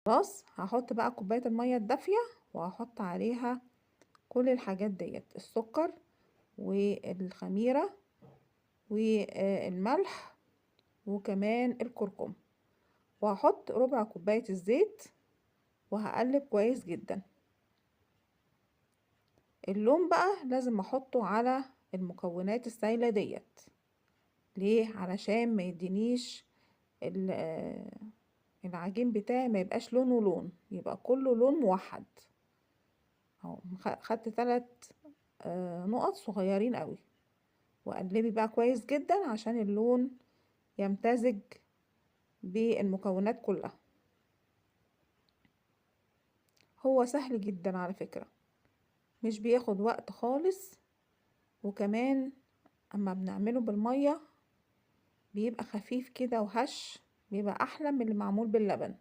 خلاص هحط بقى كوباية المية الدافية وهحط عليها كل الحاجات ديت، السكر والخميرة والملح وكمان الكركم، وهحط ربع كوباية الزيت وهقلب كويس جدا. اللون بقى لازم احطه على المكونات السايلة ديت. ليه؟ علشان ما يدينيش العجين بتاعي ما يبقاش لونه لون، يبقى كله لون موحد. اهو خدت 3 نقط صغيرين قوي، وقلبي بقى كويس جدا عشان اللون يمتزج بالمكونات كلها. هو سهل جدا على فكرة، مش بياخد وقت خالص، وكمان اما بنعمله بالمية بيبقى خفيف كده وهش، بيبقى احلى من اللي معمول باللبن.